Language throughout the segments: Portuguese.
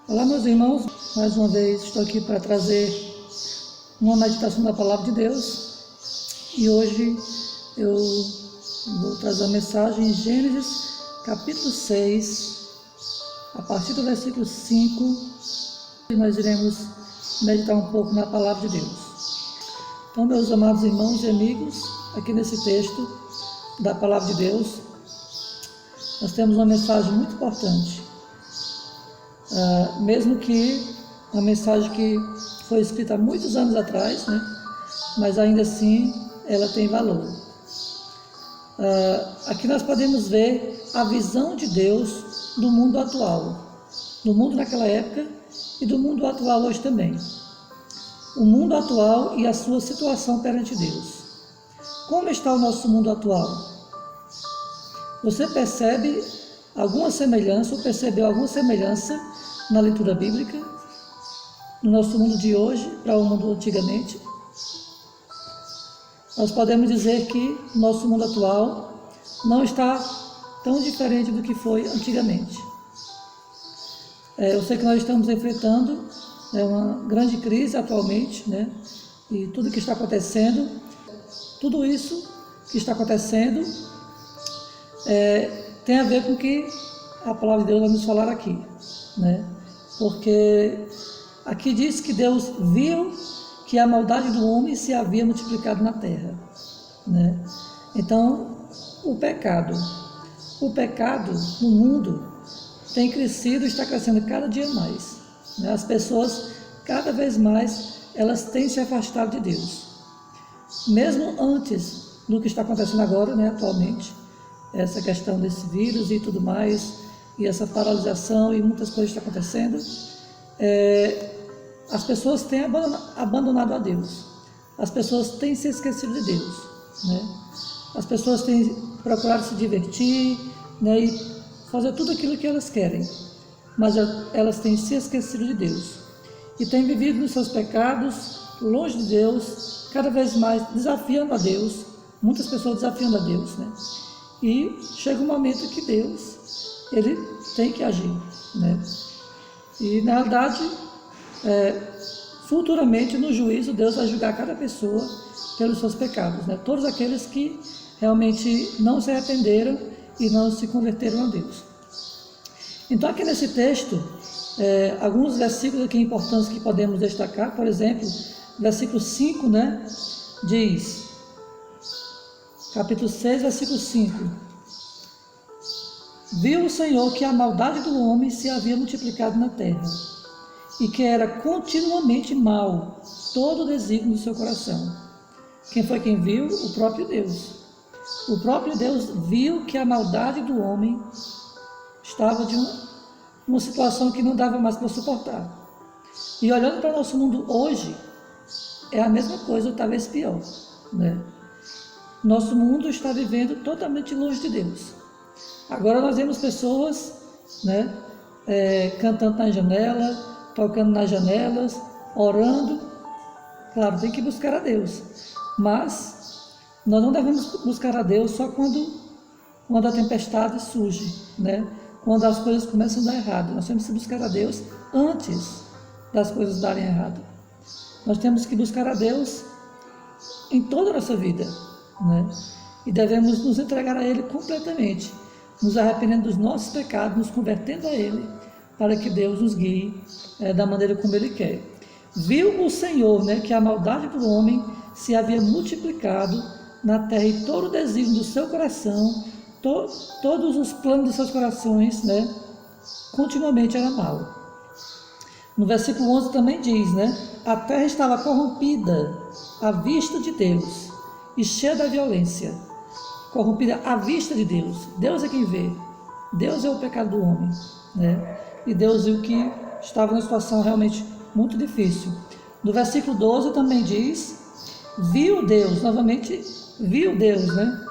Olá, meus irmãos, mais uma vez estou aqui para trazer uma meditação da Palavra de Deus e hoje eu vou trazer a mensagem em Gênesis capítulo 6, a partir do versículo 5, e nós iremos meditar um pouco na Palavra de Deus. Então, meus amados irmãos e amigos, aqui nesse texto da Palavra de Deus, nós temos uma mensagem muito importante. Mesmo que uma mensagem que foi escrita há muitos anos atrás, né? Mas ainda assim ela tem valor. Aqui nós podemos ver a visão de Deus do mundo atual, do mundo naquela época e do mundo atual hoje também. O mundo atual e a sua situação perante Deus. Como está o nosso mundo atual? Você percebe alguma semelhança ou percebeu alguma semelhança na leitura bíblica, no nosso mundo de hoje para o mundo antigamente? Nós podemos dizer que o nosso mundo atual não está tão diferente do que foi antigamente. Eu sei que nós estamos enfrentando uma grande crise atualmente, né? E tudo que está acontecendo, tudo isso que está acontecendo tem a ver com o que a Palavra de Deus vai nos falar aqui, né? Porque aqui diz que Deus viu que a maldade do homem se havia multiplicado na terra, né? Então, o pecado no mundo tem crescido e está crescendo cada dia mais, né? As pessoas, cada vez mais, elas têm se afastado de Deus. Mesmo antes do que está acontecendo agora, né, atualmente, essa questão desse vírus e tudo mais, e essa paralisação e muitas coisas estão acontecendo, as pessoas têm abandonado a Deus, as pessoas têm se esquecido de Deus, né? As pessoas têm procurado se divertir, né, e fazer tudo aquilo que elas querem, mas elas têm se esquecido de Deus e têm vivido nos seus pecados, longe de Deus, cada vez mais desafiando a Deus, muitas pessoas desafiando a Deus, né? E chega um momento que Deus, ele tem que agir, né? E na realidade, futuramente no juízo, Deus vai julgar cada pessoa pelos seus pecados, né? Todos aqueles que realmente não se arrependeram e não se converteram a Deus. Então aqui nesse texto, alguns versículos aqui importantes que podemos destacar, por exemplo, versículo 5, né? Diz, capítulo 6, versículo 5. Viu o Senhor que a maldade do homem se havia multiplicado na terra, e que era continuamente mau todo o desígnio do seu coração. Quem foi quem viu? O próprio Deus. O próprio Deus viu que a maldade do homem estava de uma situação que não dava mais para suportar. E olhando para o nosso mundo hoje, é a mesma coisa, ou talvez pior, né? Nosso mundo está vivendo totalmente longe de Deus. Agora nós vemos pessoas, né, cantando na janela, tocando nas janelas, orando. Claro, tem que buscar a Deus, mas nós não devemos buscar a Deus só quando a tempestade surge, né? Quando as coisas começam a dar errado. Nós temos que buscar a Deus antes das coisas darem errado. Nós temos que buscar a Deus em toda a nossa vida, né? E devemos nos entregar a Ele completamente, nos arrependendo dos nossos pecados, nos convertendo a Ele, para que Deus nos guie da maneira como Ele quer. Viu o Senhor, né, que a maldade do homem se havia multiplicado na terra e todo o desígnio do seu coração, todos os planos dos seus corações, né, continuamente era mal. No versículo 11 também diz, né, a terra estava corrompida à vista de Deus e cheia da violência. Corrompida à vista de Deus. Deus é quem vê. Deus é o pecado do homem, né? E Deus viu que estava numa situação realmente muito difícil. No versículo 12 também diz, viu Deus, novamente, viu Deus, né?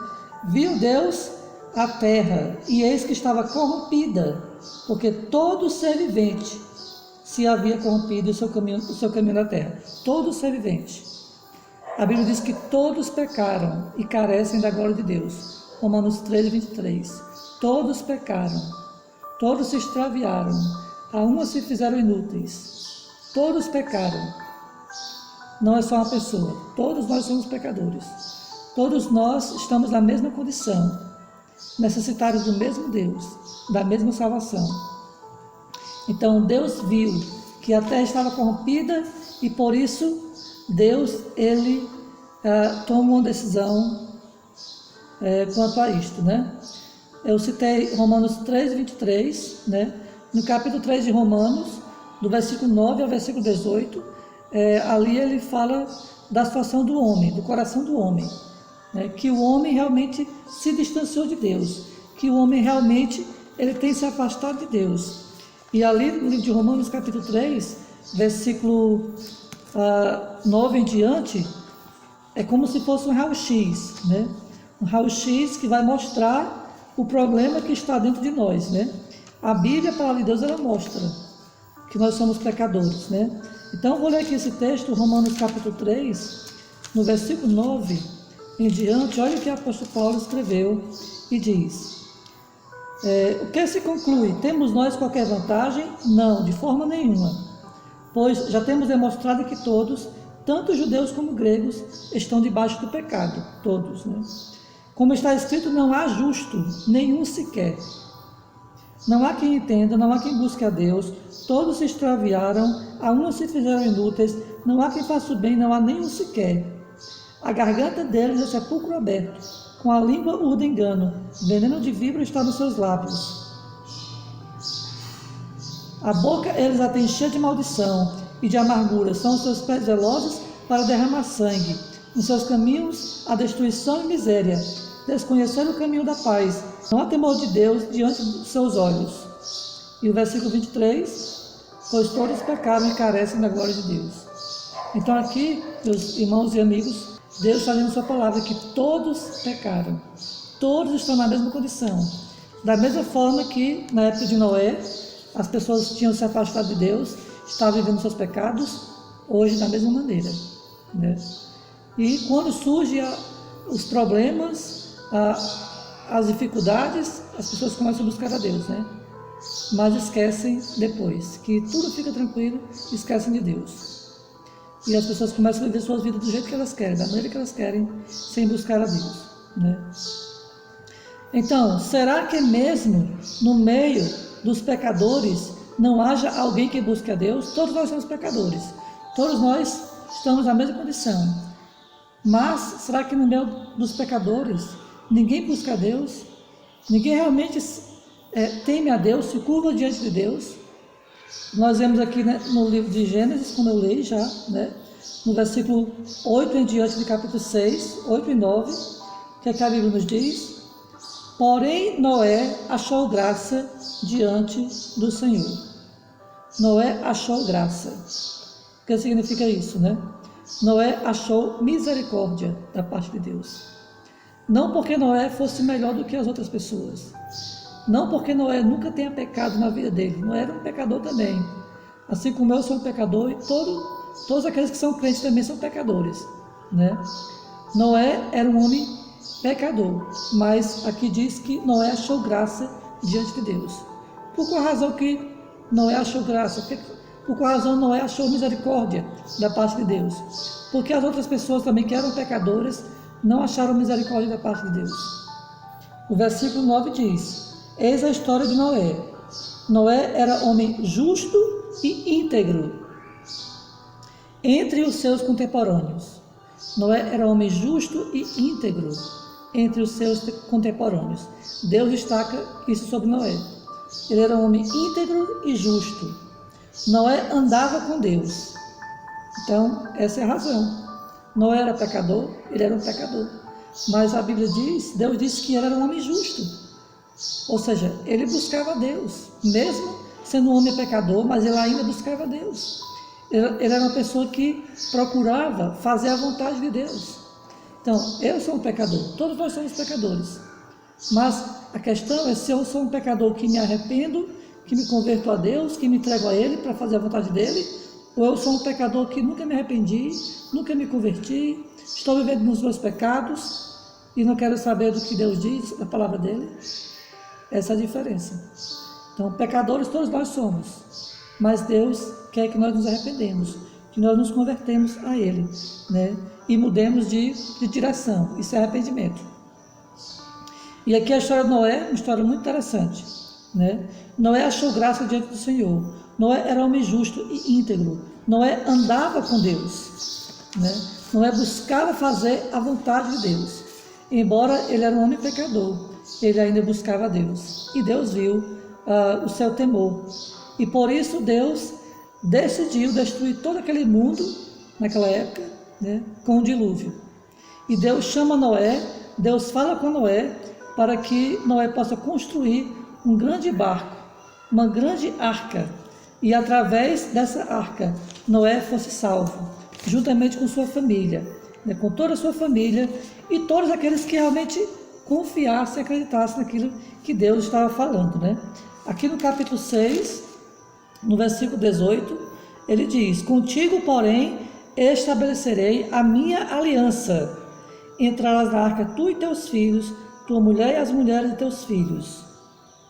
Viu Deus a terra, e eis que estava corrompida, porque todo ser vivente se havia corrompido o seu caminho na terra. Todo ser vivente. A Bíblia diz que todos pecaram e carecem da glória de Deus. Romanos 13, 23. Todos pecaram, todos se extraviaram, a uma se fizeram inúteis. Todos pecaram. Não é só uma pessoa, todos nós somos pecadores. Todos nós estamos na mesma condição, necessitados do mesmo Deus, da mesma salvação. Então Deus viu que a terra estava corrompida e por isso Deus, ele toma uma decisão quanto a isto, né? Eu citei Romanos 3, 23, né? No capítulo 3 de Romanos, do versículo 9 ao versículo 18, ali ele fala da situação do homem, do coração do homem, né? Que o homem realmente se distanciou de Deus, que o homem realmente ele tem se afastado de Deus. E ali no livro de Romanos, capítulo 3, versículo 9 em diante, é como se fosse um raio-x, né? Um raio-x que vai mostrar o problema que está dentro de nós, né? A Bíblia, a palavra de Deus, ela mostra que nós somos pecadores, né? Então, vou ler aqui esse texto, Romanos capítulo 3, no versículo 9 em diante, olha o que o apóstolo Paulo escreveu e diz: o que se conclui? Temos nós qualquer vantagem? Não, de forma nenhuma, pois já temos demonstrado que todos, tanto judeus como gregos, estão debaixo do pecado, todos, né? Como está escrito, não há justo, nenhum sequer. Não há quem entenda, não há quem busque a Deus, todos se extraviaram, a uns se fizeram inúteis, não há quem faça o bem, não há nenhum sequer. A garganta deles é sepulcro aberto, com a língua urda engano, veneno de víbora está nos seus lábios. A boca eles a têm cheia de maldição e de amargura, são os seus pés velozes para derramar sangue, nos seus caminhos a destruição e miséria, desconhecendo o caminho da paz, não há temor de Deus diante dos seus olhos. E o versículo 23, pois todos pecaram e carecem da glória de Deus. Então aqui, meus irmãos e amigos, Deus está dizendo na sua palavra que todos pecaram, todos estão na mesma condição. Da mesma forma que na época de Noé, as pessoas tinham se afastado de Deus, estavam vivendo seus pecados, hoje da mesma maneira, né? E quando surgem os problemas, as dificuldades, as pessoas começam a buscar a Deus, né? Mas esquecem depois, que tudo fica tranquilo, esquecem de Deus. E as pessoas começam a viver suas vidas do jeito que elas querem, da maneira que elas querem, sem buscar a Deus, né? Então, será que mesmo no meio dos pecadores não haja alguém que busque a Deus? Todos nós somos pecadores, todos nós estamos na mesma condição. Mas será que no meio dos pecadores ninguém busca a Deus? Ninguém realmente teme a Deus, se curva diante de Deus? Nós vemos aqui, né, no livro de Gênesis, como eu li já, né, no versículo 8 em diante de capítulo 6, 8 e 9, que a Bíblia nos diz: porém Noé achou graça diante do Senhor. Noé achou graça. O que significa isso, né? Noé achou misericórdia da parte de Deus. Não porque Noé fosse melhor do que as outras pessoas. Não porque Noé nunca tenha pecado na vida dele. Noé era um pecador também. Assim como eu sou um pecador e todos aqueles que são crentes também são pecadores, né? Noé era um homem pecador, mas aqui diz que Noé achou graça diante de Deus. Por qual razão que Noé achou graça? Por qual razão Noé achou misericórdia da parte de Deus? Porque as outras pessoas também que eram pecadoras não acharam misericórdia da parte de Deus. O versículo 9 diz: eis a história de Noé. Noé era homem justo e íntegro entre os seus contemporâneos. Noé era homem justo e íntegro entre os seus contemporâneos. Deus destaca isso sobre Noé. Ele era um homem íntegro e justo. Noé andava com Deus. Então, essa é a razão. Noé era pecador, ele era um pecador. Mas a Bíblia diz, Deus disse que ele era um homem justo. Ou seja, ele buscava Deus, mesmo sendo um homem pecador, mas ele ainda buscava Deus. Ele era uma pessoa que procurava fazer a vontade de Deus. Então, eu sou um pecador, todos nós somos pecadores. Mas a questão é se eu sou um pecador que me arrependo, que me converto a Deus, que me entrego a Ele para fazer a vontade dEle, ou eu sou um pecador que nunca me arrependi, nunca me converti, estou vivendo nos meus pecados e não quero saber do que Deus diz, da palavra dEle. Essa é a diferença. Então, pecadores todos nós somos, mas Deus quer que nós nos arrependemos, que nós nos convertemos a Ele, né? E mudemos de direção. Isso é arrependimento. E aqui a história de Noé, uma história muito interessante, né? Noé achou graça diante do Senhor. Noé era homem justo e íntegro. Noé andava com Deus, né? Noé buscava fazer a vontade de Deus. Embora ele era um homem pecador, ele ainda buscava Deus. E Deus viu o seu temor. E por isso Deus decidiu destruir todo aquele mundo, naquela época, né, com o dilúvio. E Deus chama Noé, Deus fala com Noé, para que Noé possa construir um grande barco, uma grande arca. E através dessa arca, Noé fosse salvo, juntamente com sua família, né, com toda a sua família e todos aqueles que realmente confiassem e acreditassem naquilo que Deus estava falando, né? Aqui no capítulo 6, no versículo 18, ele diz: contigo, porém, estabelecerei a minha aliança. Entrarás na arca tu e teus filhos, tua mulher e as mulheres de teus filhos.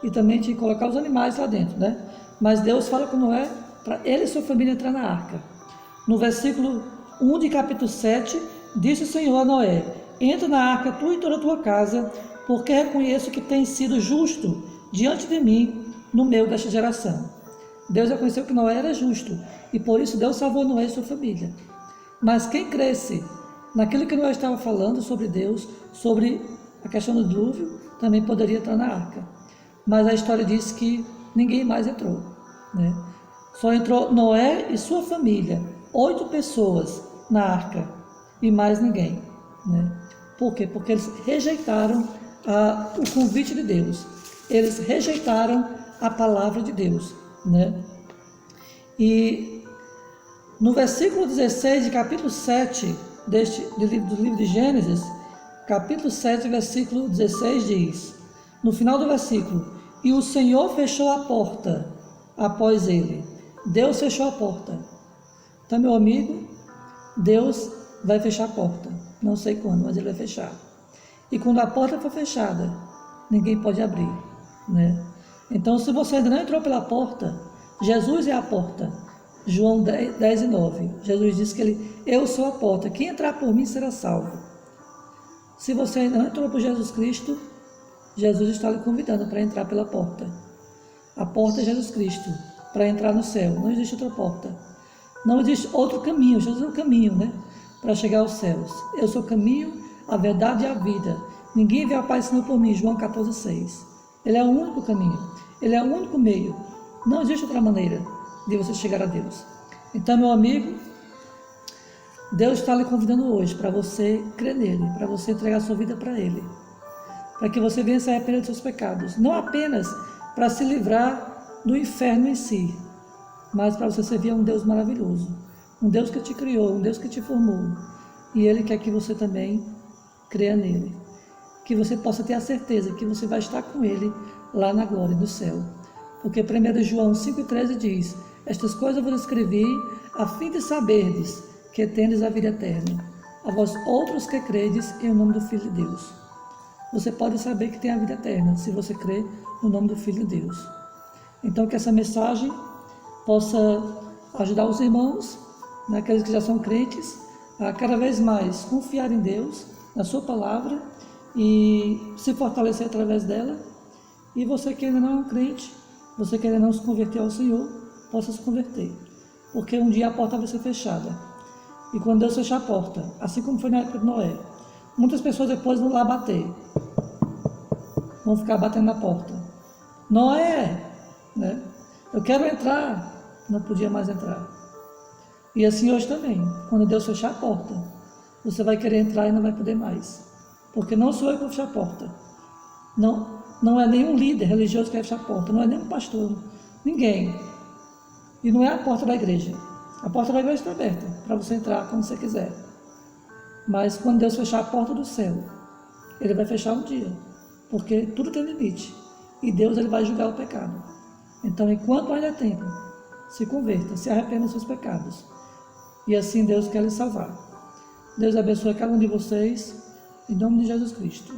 E também te colocar os animais lá dentro, né? Mas Deus fala com Noé para ele e sua família entrar na arca. No versículo 1 de capítulo 7, disse o Senhor a Noé: entra na arca tu e toda a tua casa, porque reconheço que tens sido justo diante de mim no meio desta geração. Deus reconheceu que Noé era justo e por isso Deus salvou Noé e sua família. Mas quem cresce naquilo que Noé estava falando sobre Deus, sobre a questão do dilúvio, também poderia entrar na arca. Mas a história diz que ninguém mais entrou, né? Só entrou Noé e sua família, 8 pessoas na arca e mais ninguém, né? Por quê? Porque eles rejeitaram o convite de Deus, eles rejeitaram a palavra de Deus, né? E no versículo 16 de capítulo 7 do livro de Gênesis, capítulo 7, versículo 16 diz, no final do versículo: e o Senhor fechou a porta após ele. Deus fechou a porta. Então, meu amigo, Deus vai fechar a porta. Não sei quando, mas ele vai fechar. E quando a porta for fechada, ninguém pode abrir, né? Então, se você ainda não entrou pela porta, Jesus é a porta. João 10 e 9. Jesus disse que eu sou a porta. Quem entrar por mim será salvo. Se você ainda não entrou por Jesus Cristo, Jesus está lhe convidando para entrar pela porta. A porta é Jesus Cristo, para entrar no céu. Não existe outra porta. Não existe outro caminho. Jesus é o caminho, né? Para chegar aos céus. Eu sou o caminho, a verdade e a vida. Ninguém vê ao Pai senão por mim. João 14, 6. Ele é o único caminho. Ele é o único meio. Não existe outra maneira de você chegar a Deus. Então, meu amigo, Deus está lhe convidando hoje para você crer nele, para você entregar sua vida para ele, para que você venha se arrepender dos seus pecados, não apenas para se livrar do inferno em si, mas para você servir a um Deus maravilhoso, um Deus que te criou, um Deus que te formou, e ele quer que você também creia nele, que você possa ter a certeza que você vai estar com ele lá na glória do céu, porque 1 João 5,13 diz: estas coisas eu vos escrevi a fim de saberdes que tendes a vida eterna, a vós outros que credes em nome do Filho de Deus. Você pode saber que tem a vida eterna se você crer no nome do Filho de Deus. Então, que essa mensagem possa ajudar os irmãos, né, aqueles que já são crentes, a cada vez mais confiar em Deus, na sua palavra, e se fortalecer através dela. E você que ainda não é um crente, você que ainda não se converteu ao Senhor, possa se converter. Porque um dia a porta vai ser fechada. E quando Deus fechar a porta, assim como foi na época de Noé, muitas pessoas depois vão lá bater. Vão ficar batendo na porta. Noé, né? Eu quero entrar. Não podia mais entrar. E assim hoje também. Quando Deus fechar a porta, você vai querer entrar e não vai poder mais. Porque não sou eu que vou fechar a porta. Não é nenhum líder religioso que vai fechar a porta. Não é nenhum pastor. Ninguém. E não é a porta da igreja. A porta da igreja está aberta para você entrar quando você quiser. Mas quando Deus fechar a porta do céu, ele vai fechar um dia. Porque tudo tem limite. E Deus ele vai julgar o pecado. Então, enquanto ainda é tempo, se converta, se arrependa dos seus pecados. E assim Deus quer lhe salvar. Deus abençoe cada um de vocês, em nome de Jesus Cristo.